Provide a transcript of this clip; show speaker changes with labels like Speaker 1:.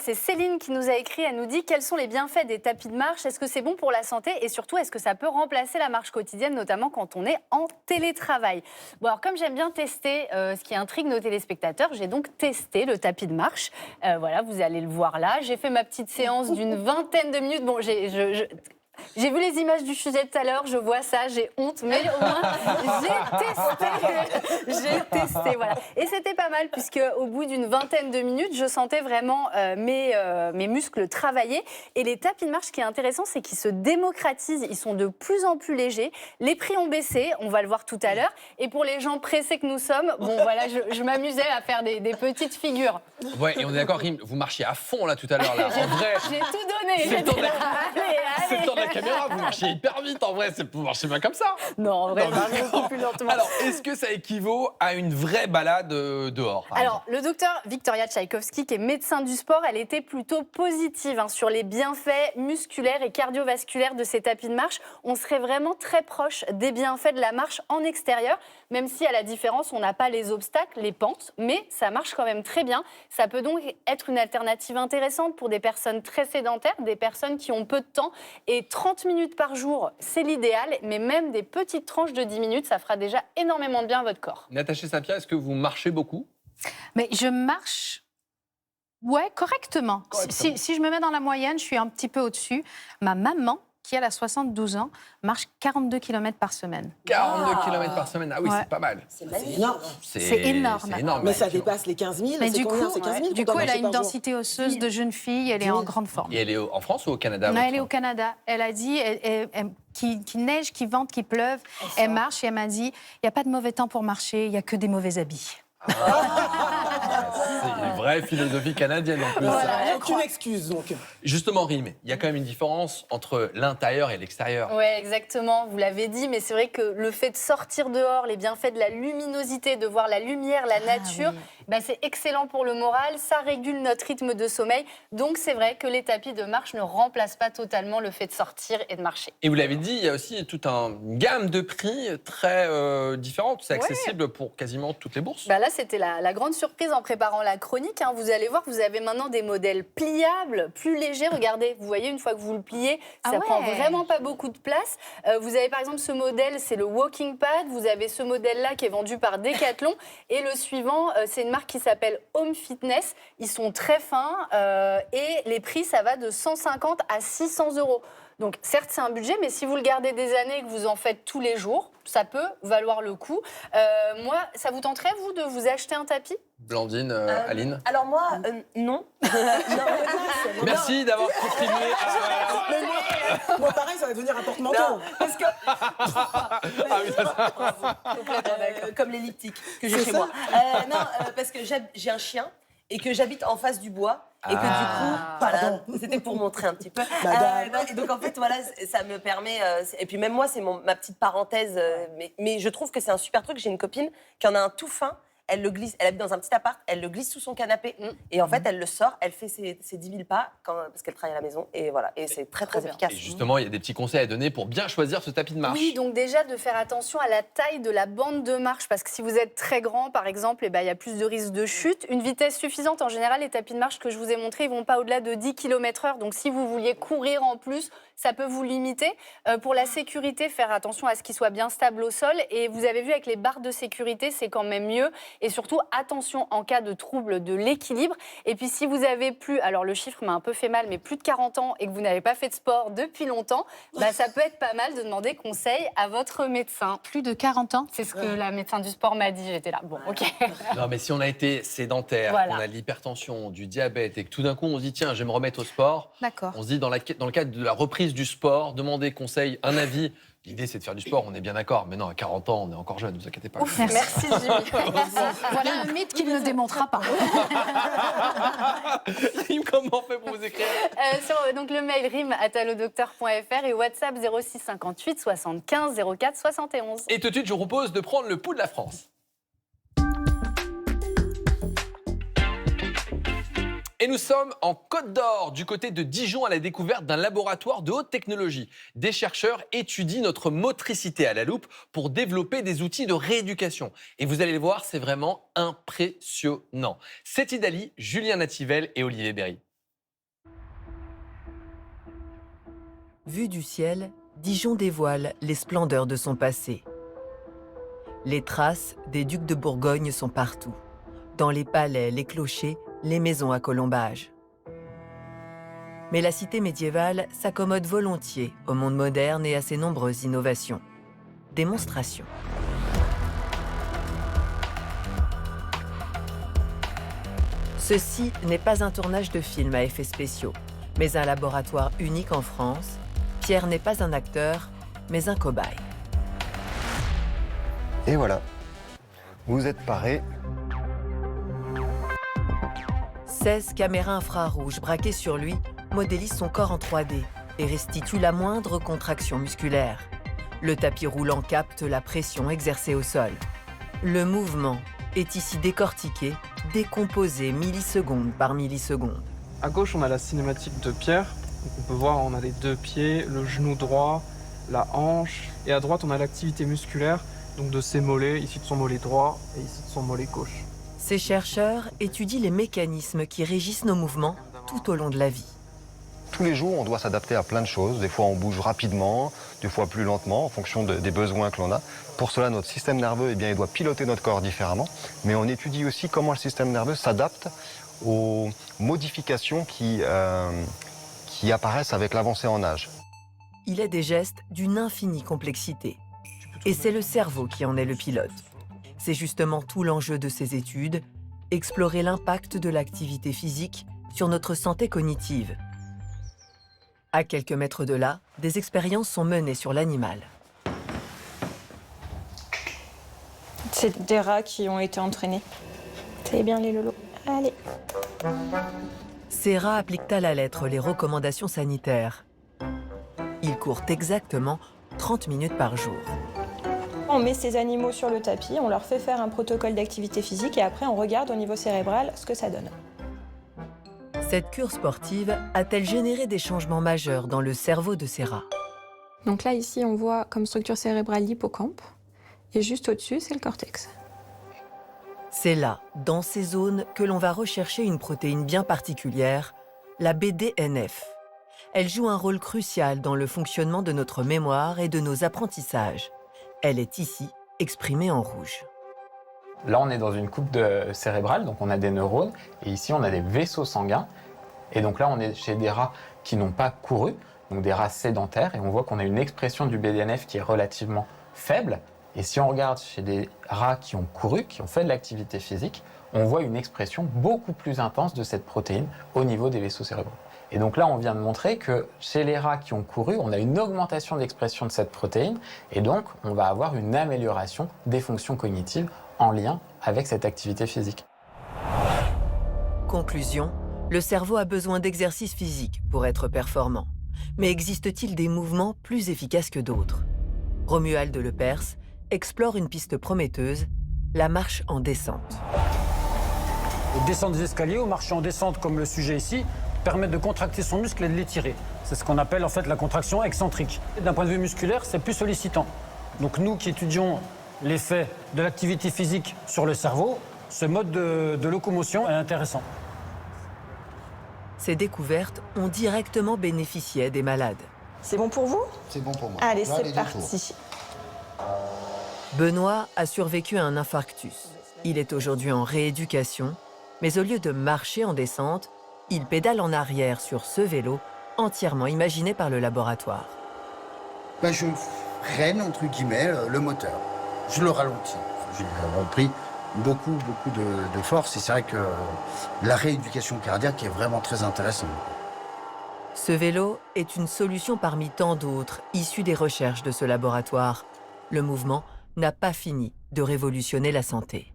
Speaker 1: c'est Céline qui nous a écrit. Elle nous dit quels sont les bienfaits des tapis de marche. Est-ce que c'est bon pour la santé et surtout, est-ce que ça peut remplacer la marche quotidienne, notamment quand on est en télétravail? Bon, alors comme j'aime bien tester ce qui intrigue nos téléspectateurs, j'ai donc testé le tapis de marche. Voilà, vous allez le voir là. J'ai fait ma petite séance d'une vingtaine de minutes. Bon, j'ai vu les images du sujet tout à l'heure, je vois ça, j'ai honte, mais au moins j'ai testé, voilà. Et c'était pas mal puisque au bout d'une vingtaine de minutes, je sentais vraiment mes muscles travailler. Et les tapis de marche, ce qui est intéressant, c'est qu'ils se démocratisent, ils sont de plus en plus légers. Les prix ont baissé, on va le voir tout à l'heure. Et pour les gens pressés que nous sommes, bon voilà, je m'amusais à faire des petites figures.
Speaker 2: Ouais, et on est d'accord, Rim, vous marchiez à fond là tout à l'heure là. En vrai,
Speaker 1: j'ai tout donné.
Speaker 2: c'est le temps de la...
Speaker 1: Allez.
Speaker 2: C'est le temps de la caméra, vous marchez hyper vite en vrai, vous marchez pas comme ça.
Speaker 1: Non, en vrai,
Speaker 2: Non,
Speaker 1: on marche beaucoup plus lentement.
Speaker 2: Alors, est-ce que ça équivaut à une vraie balade dehors
Speaker 1: Alors, le docteur Victoria Tchaïkovski, qui est médecin du sport, elle était plutôt positive sur les bienfaits musculaires et cardiovasculaires de ces tapis de marche. On serait vraiment très proche des bienfaits de la marche en extérieur, même si à la différence, on n'a pas les obstacles, les pentes, mais ça marche quand même très bien. Ça peut donc être une alternative intéressante pour des personnes très sédentaires, des personnes qui ont peu de temps. Et 30 minutes par jour, c'est l'idéal, mais même des petites tranches de 10 minutes, ça fera déjà énormément de bien à votre corps.
Speaker 2: Natacha Sapia, est-ce que vous marchez beaucoup?
Speaker 3: Mais je marche, ouais, correctement. Si je me mets dans la moyenne, je suis un petit peu au-dessus. Ma maman, qui elle a 72 ans, marche 42 km par semaine.
Speaker 2: 42 km par semaine, ah oui,
Speaker 3: Ouais.
Speaker 2: c'est pas mal.
Speaker 4: C'est énorme.
Speaker 3: C'est énorme.
Speaker 2: C'est énorme.
Speaker 4: Mais ça dépasse les 15 000.
Speaker 3: Mais
Speaker 4: C'est combien? C'est 15 000
Speaker 3: du
Speaker 4: qu'on
Speaker 3: coup,
Speaker 4: doit
Speaker 3: elle a
Speaker 4: marcher
Speaker 3: une
Speaker 4: par jour.
Speaker 3: densité osseuse de jeune fille, elle est
Speaker 4: 10 000.
Speaker 3: en grande forme.
Speaker 2: Et elle est en France ou au Canada?
Speaker 3: Non,
Speaker 2: votre
Speaker 3: elle est au Canada. Elle a dit, qu'il neige, qu'il vente, qu'il pleuve, elle marche et elle m'a dit, il n'y a pas de mauvais temps pour marcher, il n'y a que des mauvais habits.
Speaker 2: C'est une vraie philosophie canadienne en plus.
Speaker 4: Voilà, aucune excuse donc.
Speaker 2: Justement, Rim, il y a quand même une différence entre l'intérieur et l'extérieur.
Speaker 1: Oui, exactement, vous l'avez dit, mais c'est vrai que le fait de sortir dehors, les bienfaits de la luminosité, de voir la lumière, la nature, c'est excellent pour le moral, ça régule notre rythme de sommeil. Donc c'est vrai que les tapis de marche ne remplacent pas totalement le fait de sortir et de marcher.
Speaker 2: Et vous l'avez dit, il y a aussi toute une gamme de prix très différente. C'est accessible pour quasiment toutes les bourses.
Speaker 1: Là, c'était la grande surprise en préparant la chronique. Vous allez voir, vous avez maintenant des modèles pliables, plus légers. Regardez, vous voyez, une fois que vous le pliez, ça prend vraiment pas beaucoup de place. Vous avez par exemple ce modèle, c'est le Walking Pad. Vous avez ce modèle-là qui est vendu par Decathlon. Et le suivant, c'est une marque qui s'appelle Home Fitness. Ils sont très fins et les prix, ça va de 150 à 600 €. Donc certes, c'est un budget, mais si vous le gardez des années et que vous en faites tous les jours, ça peut valoir le coup. Moi, ça vous tenterait, vous, de vous acheter un tapis?
Speaker 2: Blandine, Aline.
Speaker 5: Alors moi, non.
Speaker 2: Merci d'avoir contribué à...
Speaker 4: Mais moi, pareil, ça va devenir un porte-manteau.
Speaker 5: Non, parce que
Speaker 2: Ah oui, ça.
Speaker 5: comme l'elliptique que j'ai chez moi. Parce que j'ai un chien et que j'habite en face du bois. Et que du coup, voilà, c'était pour montrer un petit peu. Et donc en fait, voilà, ça me permet. Et puis même moi, c'est ma petite parenthèse. Mais je trouve que c'est un super truc. J'ai une copine qui en a un tout fin. Elle le glisse. Elle habite dans un petit appart. Elle le glisse sous son canapé. Et en fait, elle le sort. Elle fait ses 10 000 pas parce qu'elle travaille à la maison. Et voilà. Et c'est très très efficace.
Speaker 2: Et justement, il y a des petits conseils à donner pour bien choisir ce tapis de marche.
Speaker 1: Oui, donc déjà de faire attention à la taille de la bande de marche, parce que si vous êtes très grand, par exemple, il y a plus de risques de chute. Une vitesse suffisante, en général, les tapis de marche que je vous ai montrés, ils vont pas au-delà de 10 km/h. Donc si vous vouliez courir en plus, ça peut vous limiter. Pour la sécurité, faire attention à ce qu'il soit bien stable au sol. Et vous avez vu, avec les barres de sécurité, c'est quand même mieux. Et surtout, attention en cas de trouble de l'équilibre. Et puis si vous avez plus, alors le chiffre m'a un peu fait mal, mais plus de 40 ans et que vous n'avez pas fait de sport depuis longtemps, ça peut être pas mal de demander conseil à votre médecin.
Speaker 3: Plus de 40 ans?
Speaker 1: C'est ce que la médecin du sport m'a dit, j'étais là. Bon, ok.
Speaker 2: Non, mais si on a été sédentaire,
Speaker 1: Voilà.
Speaker 2: qu'on a de l'hypertension, du diabète, et que tout d'un coup, on se dit, tiens, je vais me remettre au sport.
Speaker 3: D'accord.
Speaker 2: On se dit, dans le cadre de la reprise du sport, demander conseil, un avis. L'idée, c'est de faire du sport, on est bien d'accord. Mais non, à 40 ans, on est encore jeune, ne vous inquiétez pas.
Speaker 1: Ouf, merci Jimmy.
Speaker 3: Voilà un mythe qu'il ne démontrera pas.
Speaker 2: Rim, comment on fait pour vous écrire?
Speaker 1: Sur donc, le mail rim@allodocteur.fr et WhatsApp 06 58 75 04 71.
Speaker 2: Et tout de suite, je vous propose de prendre le pouls de la France. Et nous sommes en Côte d'Or, du côté de Dijon, à la découverte d'un laboratoire de haute technologie. Des chercheurs étudient notre motricité à la loupe pour développer des outils de rééducation. Et vous allez le voir, c'est vraiment impressionnant. C'est Idali, Julien Nativel et Olivier Berry.
Speaker 6: Vu du ciel, Dijon dévoile les splendeurs de son passé. Les traces des ducs de Bourgogne sont partout. Dans les palais, les clochers, les maisons à colombages. Mais la cité médiévale s'accommode volontiers au monde moderne et à ses nombreuses innovations. Démonstration. Ceci n'est pas un tournage de film à effets spéciaux, mais un laboratoire unique en France. Pierre n'est pas un acteur, mais un cobaye.
Speaker 7: Et voilà, vous êtes parés.
Speaker 6: 16 caméras infrarouges braquées sur lui modélisent son corps en 3D et restituent la moindre contraction musculaire. Le tapis roulant capte la pression exercée au sol. Le mouvement est ici décortiqué, décomposé milliseconde par milliseconde.
Speaker 8: À gauche, on a la cinématique de Pierre. Donc on peut voir, on a les 2 pieds, le genou droit, la hanche. Et à droite, on a l'activité musculaire donc de ses mollets, ici de son mollet droit et ici de son mollet gauche.
Speaker 6: Ces chercheurs étudient les mécanismes qui régissent nos mouvements tout au long de la vie.
Speaker 7: Tous les jours, on doit s'adapter à plein de choses. Des fois, on bouge rapidement, des fois plus lentement, en fonction des besoins que l'on a. Pour cela, notre système nerveux, il doit piloter notre corps différemment. Mais on étudie aussi comment le système nerveux s'adapte aux modifications qui apparaissent avec l'avancée en âge.
Speaker 6: Il est des gestes d'une infinie complexité. Et c'est le cerveau qui en est le pilote. C'est justement tout l'enjeu de ces études, explorer l'impact de l'activité physique sur notre santé cognitive. À quelques mètres de là, des expériences sont menées sur l'animal.
Speaker 9: C'est des rats qui ont été entraînés. C'est bien les lolos. Allez.
Speaker 6: Ces rats appliquent à la lettre les recommandations sanitaires. Ils courent exactement 30 minutes par jour.
Speaker 9: On met ces animaux sur le tapis, on leur fait faire un protocole d'activité physique et après on regarde au niveau cérébral ce que ça donne.
Speaker 6: Cette cure sportive a-t-elle généré des changements majeurs dans le cerveau de ces rats?
Speaker 9: Donc là, ici, on voit comme structure cérébrale l'hippocampe et juste au-dessus, c'est le cortex.
Speaker 6: C'est là, dans ces zones, que l'on va rechercher une protéine bien particulière, la BDNF. Elle joue un rôle crucial dans le fonctionnement de notre mémoire et de nos apprentissages. Elle est ici exprimée en rouge.
Speaker 10: Là, on est dans une coupe cérébrale, donc on a des neurones, et ici, on a des vaisseaux sanguins. Et donc là, on est chez des rats qui n'ont pas couru, donc des rats sédentaires, et on voit qu'on a une expression du BDNF qui est relativement faible. Et si on regarde chez des rats qui ont couru, qui ont fait de l'activité physique, on voit une expression beaucoup plus intense de cette protéine au niveau des vaisseaux cérébraux. Et donc là, on vient de montrer que chez les rats qui ont couru, on a une augmentation d'expression de cette protéine, et donc on va avoir une amélioration des fonctions cognitives en lien avec cette activité physique.
Speaker 6: Conclusion, le cerveau a besoin d'exercices physiques pour être performant. Mais existe-t-il des mouvements plus efficaces que d'autres? Romuald Lepers explore une piste prometteuse, la marche en descente.
Speaker 11: Descendre des escaliers ou marcher en descente, comme le sujet ici, permet de contracter son muscle et de l'étirer. C'est ce qu'on appelle en fait la contraction excentrique. D'un point de vue musculaire, c'est plus sollicitant. Donc nous qui étudions l'effet de l'activité physique sur le cerveau, ce mode de locomotion est intéressant.
Speaker 6: Ces découvertes ont directement bénéficié des malades.
Speaker 9: C'est bon pour vous?
Speaker 12: C'est bon pour moi.
Speaker 9: Allez,
Speaker 12: Là,
Speaker 9: c'est
Speaker 12: les
Speaker 9: parti.
Speaker 6: Benoît a survécu à un infarctus. Il est aujourd'hui en rééducation, mais au lieu de marcher en descente, il pédale en arrière sur ce vélo entièrement imaginé par le laboratoire.
Speaker 12: Je freine, entre guillemets, le moteur. Je le ralentis. J'ai repris beaucoup de force et c'est vrai que la rééducation cardiaque est vraiment très intéressante.
Speaker 6: Ce vélo est une solution parmi tant d'autres issues des recherches de ce laboratoire. Le mouvement n'a pas fini de révolutionner la santé.